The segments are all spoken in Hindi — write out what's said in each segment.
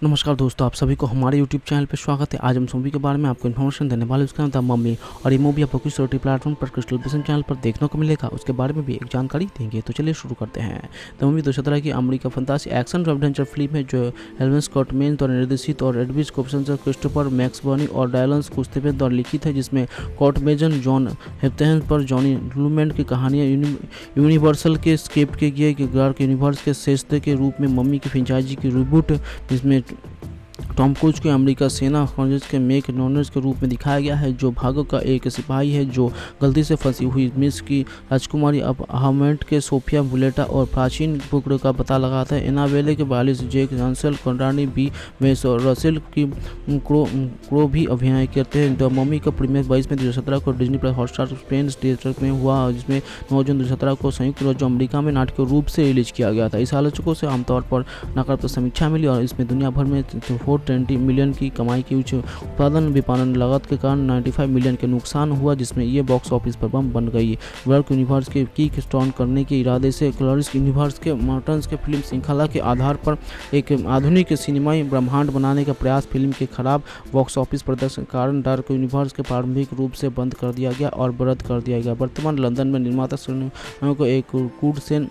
नमस्कार दोस्तों, आप सभी को हमारे यूट्यूब चैनल पर स्वागत है। आज हम मूवी के बारे में आपको इन्फॉर्मेशन देने वाले, उसका नाम था मम्मी। और ये मूवी आपको किस OTT प्लेटफॉर्म पर क्रिस्टल विजन चैनल पर देखने को मिलेगा, उसके बारे में भी एक जानकारी देंगे। तो चलिए शुरू करते हैं। तो मूवी 2017 की अमेरिका फंतासी एक्शन एडवेंचर फिल्म है जो एल्विन स्कॉट मैन द्वारा निर्देशित और एडविस कोप्सन, क्रिस्टोफर मैक्सबर्नी और डायलन कुस्तेवे द्वारा लिखित है, जिसमें कॉट मेजन, जॉन हेप्टेन पर जॉनी लूमेंट की कहानियाँ यूनिवर्सल के स्केप के किए डार्क यूनिवर्स के सदस्य के रूप में मम्मी की फ्रेंचाइजी की रिबूट, जिसमें टॉम क्रूज को अमेरिका सेना कांग्रेस के मेक नॉनर्स के रूप में दिखाया गया है, जो भागो का एक सिपाही है जो गलती से फंसी हुई मिस की राजकुमारी अब अहमेट के सोफिया बुलेटा और प्राचीन टुकड़े का पता लगाता है। एनाबेले के 42 जेक जॉनसन, कंडानी बी मेस और रसेल की क्रो भी अभिनय करते हैं। द मम्मी का प्रीमियर 22 मई 2017 को Disney plus Hotstar Spain theatre में हुआ, जिसमें 9 जून 2017 को संयुक्त राज्य अमेरिका में नाटकीय रूप से रिलीज किया गया था। इस आलोचकों से आमतौर पर नकारात्मक समीक्षा मिली और इसमें दुनिया भर में 420 मिलियन की कमाई की उच्च उत्पादन विपणन लागत के कारण 95 मिलियन के नुकसान हुआ, जिसमें ये बॉक्स ऑफिस पर बम बन गई। वर्क यूनिवर्स के किक स्टार्ट करने के इरादे से क्लोरिस यूनिवर्स के मार्टन्स के फिल्म श्रृंखला के आधार पर एक आधुनिक सिनेमाई ब्रह्मांड बनाने का प्रयास फिल्म के खराब बॉक्स ऑफिस प्रदर्शन के कारण डार्क यूनिवर्स के प्रारंभिक रूप से बंद कर दिया गया और रद्द कर दिया गया। वर्तमान लंदन में निर्माता को एक कूडसेन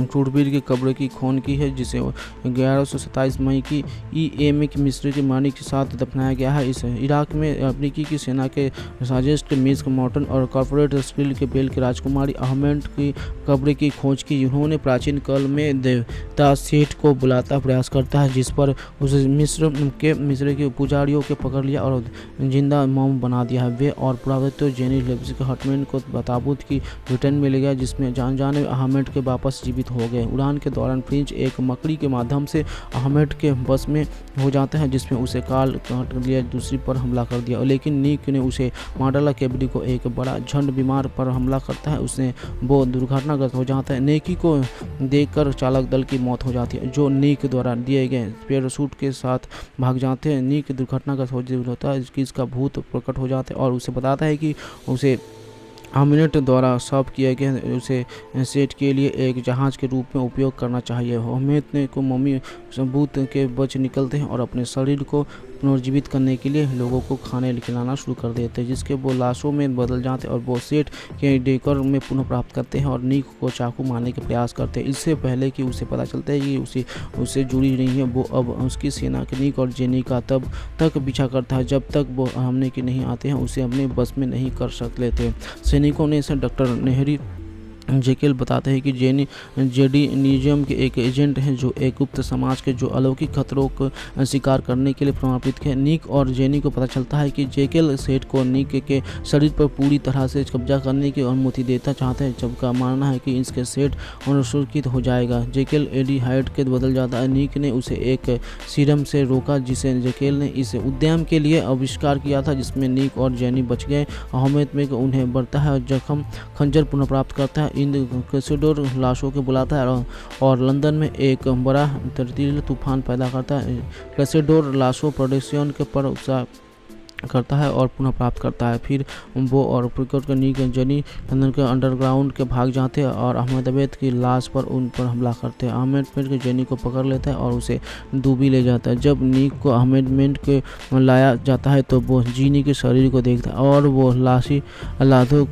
क्रूडबीर की कब्र की खोन की है, जिसे 1127 मई की EMA की मिस्र के मानी के साथ दफनाया गया है। इस इराक में अफ्रीकी की सेना के साजिस्ट मिस्क मॉर्टन और कॉर्पोरेट स्किल के बेल की राजकुमारी अहमेट की कब्र की खोज की। उन्होंने प्राचीन काल में देवता सेठ को बुलाता प्रयास करता है, जिस पर उसे मिस्र के पुजारियों के पकड़ लिया और जिंदा मोम बना दिया है। वे और पुरातत्व जेनी लेब्स हटमैन को ताबूत की ब्रिटेन में ले गया, जिसमें जाने अहमेट के वापस जीवित हो गए। उड़ान के दौरान फ्रिंच एक मकड़ी के माध्यम से अहमेट के बस में हो जाता है, जिसमें उसे काल काट लिया, दूसरी पर हमला कर दिया, लेकिन नीक ने उसे मार डाला। केबडी को एक बड़ा झंड बीमार पर हमला करता है, उसने वो दुर्घटनाग्रस्त हो जाता है। नेकी को देखकर चालक दल की मौत हो जाती है, जो नीक द्वारा दिए गए पैराशूट के साथ भाग जाते हैं। नीक दुर्घटनाग्रस्त होता है कि इसका भूत प्रकट हो जाता है और उसे बताता है कि उसे अहमेट द्वारा साफ किया गया उसे सेट के लिए एक जहाज़ के रूप में उपयोग करना चाहिए। अहमेट ने को मम्मी सबूत के बच निकलते हैं और अपने शरीर को पुनर्जीवित करने के लिए लोगों को खाने खिलाना शुरू कर देते हैं, जिसके वो लाशों में बदल जाते हैं और वो सेट के डेकर में पुनः प्राप्त करते हैं और नीक को चाकू मारने का प्रयास करते हैं। इससे पहले कि उसे पता चलता है कि उससे जुड़ी नहीं है, वो अब उसकी सेना के नीक और जेनी का तब तक पीछा करता है जब तक वो हमने के नहीं आते हैं, उसे अपने बस में नहीं कर लेते। सैनिकों ने इसे डॉक्टर नेहरी जेकेल बताते हैं कि जेडीनिज्म के एक एजेंट हैं जो एक गुप्त समाज के जो अलौकिक खतरों को शिकार करने के लिए प्रमाणित है। निक और जेनी को पता चलता है कि जेकेल सेठ को निक के शरीर पर पूरी तरह से कब्जा करने की अनुमति देता चाहते हैं, जबकि मानना है कि इसके सेठ अनुसूचित हो जाएगा। जेकेल एडी हाइट के बदल जाता है। निक ने उसे एक सीरम से रोका जिसे जेकेल ने इस उद्यम के लिए आविष्कार किया था, जिसमें निक और जेनी बच गए। अहमेद में उन्हें बढ़ता है और जख्म खंजर पुनः प्राप्त करता है। इन क्रेसेडोर लाशों के बुलाता है और लंदन में एक बड़ा तर्तील तूफान पैदा करता है। क्रेसेडोर लाशों प्रोडक्शन के पर करता है और पुनः प्राप्त करता है। फिर वो और प्रिकॉट के नीक जनी लंदन के अंडरग्राउंड के भाग जाते हैं और अहमदाबाद की लाश पर उन पर हमला करते हैं। अहमदाबाद के जेनी को पकड़ लेता है और उसे डूबी ले जाता है। जब नीक को अहमदाबाद के लाया जाता है तो वो जीनी के शरीर को देखता है और वो लाशी लाधो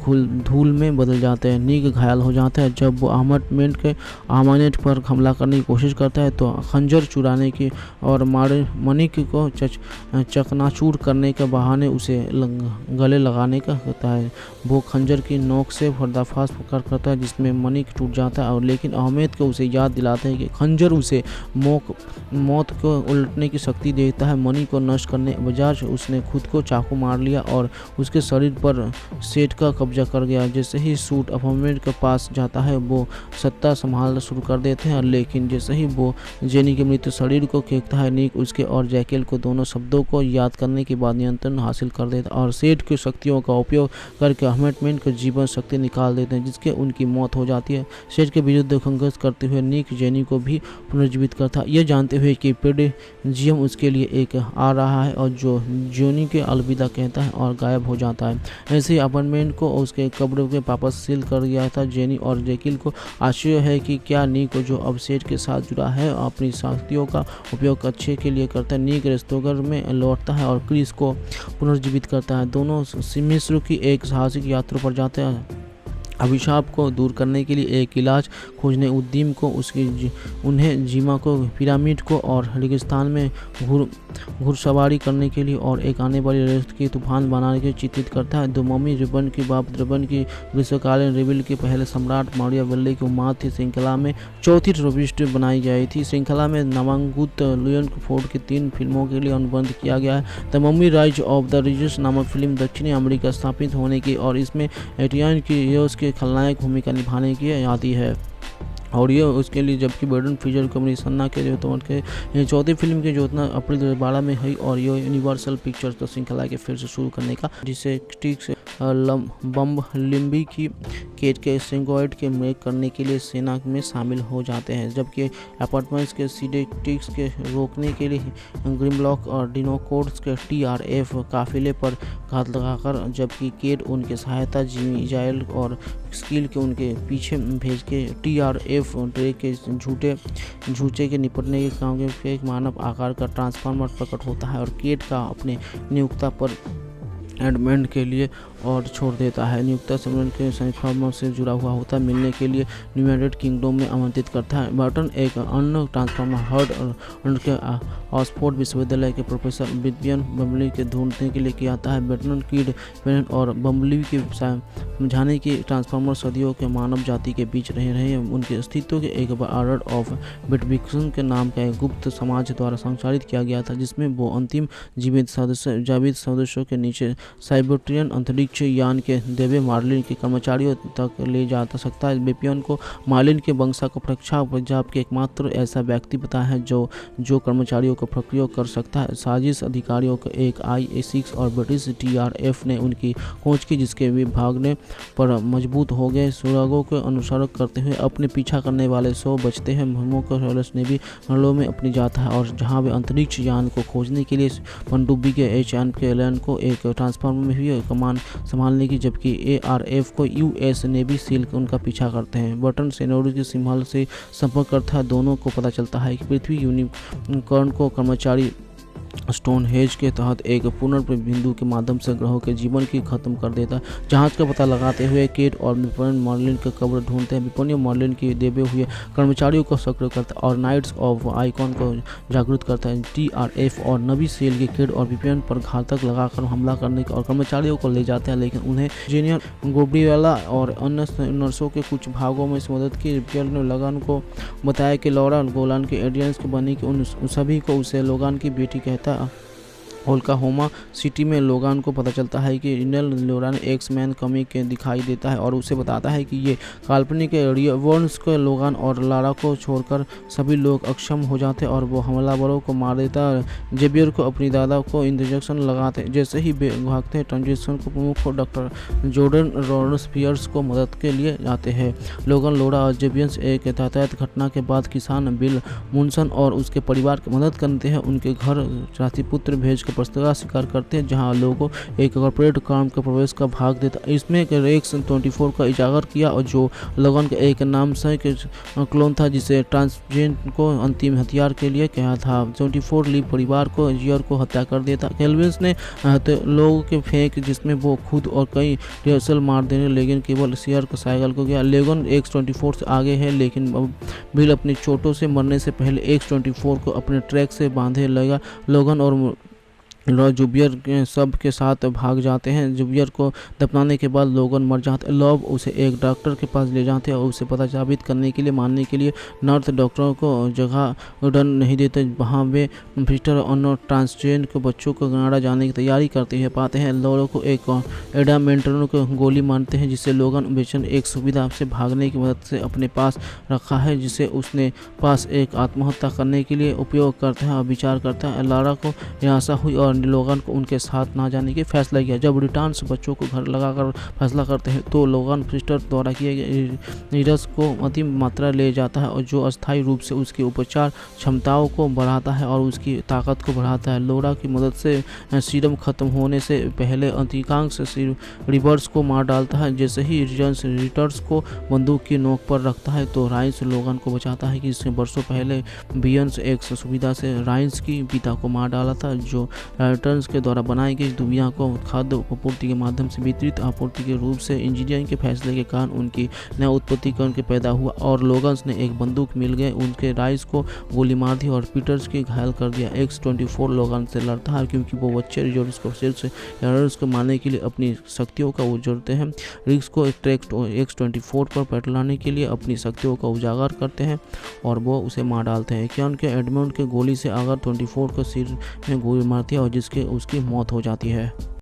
धूल में बदल जाते हैं। नीक घायल हो जाता है। जब वो अहमदाबाद के अमानत पर हमला करने की कोशिश करता है तो खंजर चुराने की और मनिक को चकनाचूर करने के बहाने उसे गले लगाने का होता है। वो खंजर की नोक से पर्दाफाश करता है, जिसमें मनिक टूट जाता है और लेकिन अहमेद को उसे याद दिलाता है कि खंजर उसे मौत को उलटने की शक्ति देता है। मनी को नष्ट करने बजाय उसने खुद को चाकू मार लिया और उसके शरीर पर सेट का कब्जा कर गया। जैसे ही सूट अहमेद के पास जाता है वो सत्ता संभालना शुरू कर देते हैं, लेकिन जैसे ही वो जेनी के मृत शरीर को फेंकता है, निक उसके और जैकेल को दोनों शब्दों को याद करने के बाद नियंत्रण नियंत्रण हासिल कर देता है और सेठ की शक्तियों का उपयोग करके हमेटमेंट की जीवन शक्ति निकाल देते हैं, जिसके उनकी मौत हो जाती है। सेठ के विरुद्ध संघर्ष करते हुए निक जेनी को भी पुनर्जीवित करता है, यह जानते हुए कि पेडेजियम उसके लिए एक आ रहा है, और जो जोनी के अलविदा कहता है और गायब हो जाता है। ऐसे ही अपार्टमेंट को उसके कब्र के वापस सील कर दिया था। जेनी और जैकिल को आश्चर्य है कि क्या निक को जो अब सेठ के साथ जुड़ा है अपनी शक्तियों का उपयोग अच्छे के लिए करता है। निक रेस्तोगर में लौटता है और क्रिस को पुनर्जीवित करता है। दोनों मिस्र की एक साहसिक यात्रा पर जाते हैं, अभिशाप को दूर करने के लिए एक इलाज खोजने। उद्यम को उन्हें जीमा को पिरामिड को और रेगिस्तान में घुड़सवारी करने के लिए और एक आने वाली रेत की तूफान बनाने के लिए चित्रित करता है। द मम्मी रिबन की बाप रिबन की ग्रीष्मकालीन रिबिल के पहले सम्राट मारिया वेल्ले की उम्माद थी। श्रृंखला में चौथी ट्रॉफिस्ट बनाई गई थी। श्रृंखला में नामांकित लियोन फोर्ड की 3 फिल्मों के लिए अनुबंध किया गया है। The mummy rise of the ridges नामक फिल्म दक्षिणी अमेरिका स्थापित होने की और इसमें एटियन की योस के खलनायक भूमिका निभाने की आती है, और ये उसके लिए जबकि ब्रेंडन फ्रेजर को अपनी सन्ना के जो चौथी फिल्म की जोतना अप्रैल 2012 में हुई, और ये यूनिवर्सल पिक्चर्स तो श्रृंखला के फिर से शुरू करने का जिसे स्टिक्स बम्ब लिम्बी की केट के सिंगोइड के मेक करने के लिए सेना में शामिल हो जाते हैं, जबकि अपार्टमेंट्स के सीडेटिक्स के रोकने के लिए ग्रिमलॉक और डिनोकोड्स के TRF काफिले पर घात लगाकर, जबकि केट उनके सहायता जिमी जाइल और स्किल के उनके पीछे भेज के TRF ड्रेक के झूठे के निपटने के काम के एक मानव आकार का ट्रांसफार्मर प्रकट होता है और केट का अपने नियुक्ता पर एडमेंट के लिए और छोड़ देता है। नियुक्ता सम्मेलन के ट्रांसफार्मर से जुड़ा हुआ होता है, मिलने के लिए यूनाइटेड किंगडम में आमंत्रित करता है। बर्टन एक अन्य ट्रांसफार्मर हर्ड के ऑक्सफोर्ड विश्वविद्यालय के प्रोफेसर विपियन बम्बली के ढूंढने के लिए किया आता है। बर्टन किड पेरेंट और बम्बली के समझाने की ट्रांसफार्मर सदियों के मानव जाति के बीच रहे हैं। उनके अस्तित्व के एक ऑर्डर ऑफ बिटविक्सन के नाम का एक गुप्त समाज द्वारा संचालित किया गया था, जिसमें वो अंतिम जीवित सदस्यों के नीचे साइबेरियन अंतरिक्ष यान के देवे मार्लिन के कर्मचारियों तक ले जा सकता है। बेपियन को मार्लिन के वंशा को परीक्षा पंजाब के एकमात्र ऐसा व्यक्ति पता है जो कर्मचारियों को प्रयोग कर सकता है। साजिश अधिकारियों को एक IA-6 और ब्रिटिश TRF ने उनकी खोज की, जिसके वे भागने पर मजबूत हो गए। सुरागों के अनुसरण करते हुए अपने पीछा करने वाले 100 बचते हैं। मुहिमों को सोलस ने भी मंडलों में अपनी जाता है, और जहां वे अंतरिक्ष यान को खोजने के लिए पनडुब्बी के HN को एक ट्रांसफार्मर में भी कमान संभालने की, जबकि ARF को US नेवी सील उनका पीछा करते हैं। बटन सेनोरी की सिम्हल से संपर्क करता है। दोनों को पता चलता है कि पृथ्वी यूनिकॉर्न को कर्मचारी स्टोनहेंज के तहत एक पुनर्बिंदु के माध्यम से ग्रहों के जीवन की खत्म कर देता है। जहाज का पता लगाते हुए केट और विपिन मर्लिन का कब्र ढूंढते हैं। विपिन मर्लिन के देवे हुए कर्मचारियों को सक्रिय करता है और नाइट्स ऑफ आइकॉन को जागरूक करता है। TRF और नवी सेल के केट और विपिन पर घातक लगाकर हमला करने और कर्मचारियों को ले जाते हैं, लेकिन उन्हें इंजीनियर गोब्रिएला और अन्य नर्सों के कुछ भागों में इस मदद की। विपिन ने लोगान को बताया कि लॉरा गोलान के एडियंस के बनी कि उन सभी को उसे लोगान की बेटी कहता है। ओक्लाहोमा सिटी में लोगान को पता चलता है कि इंडियन लोरान एक्स-मैन कमी के दिखाई देता है और उसे बताता है कि ये काल्पनिक रिवर्स के लोगान और लारा को छोड़कर सभी लोग अक्षम हो जाते और वो हमलावरों को मार देता है। जेबियर को अपनी दादा को इंजेक्शन लगाते, जैसे ही भागते ट्रांजिशन को प्रमुख डॉक्टर जॉर्डन रॉनस्पियर्स को मदद के लिए जाते हैं। लोगन लोरा और जेबियंस एक यातायात घटना के बाद किसान बिल मुनसन और उसके परिवार की मदद करते हैं। उनके घर रातिपुत्र भेज पुस्तका स्वीकार करते हैं, जहां लोगों एक कॉर्पोरेट काम के प्रवेश का भाग देता। इसमें रेक्स 24 का इजागर किया और जो लोगन के एक नाम से क्लोन था, जिसे ट्रांसजेंट को अंतिम हथियार के लिए कहा था। 24 ली परिवार को जियर को हत्या कर देता। केल्विन्स ने लोगों के फेंक, जिसमें वो खुद और कई रिहर्सल मार देने, लेकिन केवल शेयर को साइकिल को गया। लेगन X-24 से आगे है, लेकिन बिल अपनी चोटों से मरने से पहले X-24 को अपने ट्रैक से बांधे लगा। लोगन और जुबियर के सब के साथ भाग जाते हैं। जुबियर को दफनाने के बाद लोगन मर जाते हैं। लव उसे एक डॉक्टर के पास ले जाते हैं और उसे पता साबित करने के लिए मानने के लिए नर्थ डॉक्टरों को जगह डन नहीं देते, वहाँ वे विजिटर और ट्रांसजेंड के बच्चों को कनाडा जाने की तैयारी करते हैं। पाते हैं लोगों को एक एडामेंटरों को गोली मारते हैं, जिससे लोगन बेचन एक सुविधा से भागने की मदद से अपने पास रखा है, जिसे उसने पास एक आत्महत्या करने के लिए उपयोग करता है और विचार करता है। लारा को निराशा हुई और ने लोगन को उनके साथ ना जाने की फैसला किया। जब रिटर्न्स बच्चों को घर लगाकर फैसला करते हैं तो लोगन सिस्टर द्वारा किए गए नीरस को अंतिम मात्रा ले जाता है और जो अस्थायी रूप से उसकी उपचार क्षमताओं को बढ़ाता है और उसकी ताकत को बढ़ाता है। लौरा की मदद से सीरम खत्म होने से पहले अधिकांश रिवर्स को मार डालता है। जैसे ही रिटर्स को बंदूक की नोक पर रखता है तो राइन्स लोगन को बचाता है कि इसने वर्षों पहले बियंस एक सुविधा से राइन्स की पिता को मार डाला था, जो रिटर्स के द्वारा बनाई गई दुनिया को खाद्य आपूर्ति के माध्यम से वितरित आपूर्ति के रूप से इंजीनियरिंग के फैसले के कारण उनकी नया उत्पत्तिकरण के पैदा हुआ और लोगन्स ने एक बंदूक मिल गए उनके राइस को गोली मार दी और पीटर्स की घायल कर दिया। X-24 लोगन से लड़ता है क्योंकि वो बच्चे रिजोर्स को सिर्फ एरर्स को मारने के लिए अपनी शक्तियों का उजड़ते हैं। रिक्स को X-24 पर पटलाने के लिए अपनी शक्तियों का उजागर करते हैं और वो उसे मार डालते हैं। क्या उनके एडमंड के गोली से अगर 24 को सिर में गोली मारती है और जिसके उसकी मौत हो जाती है।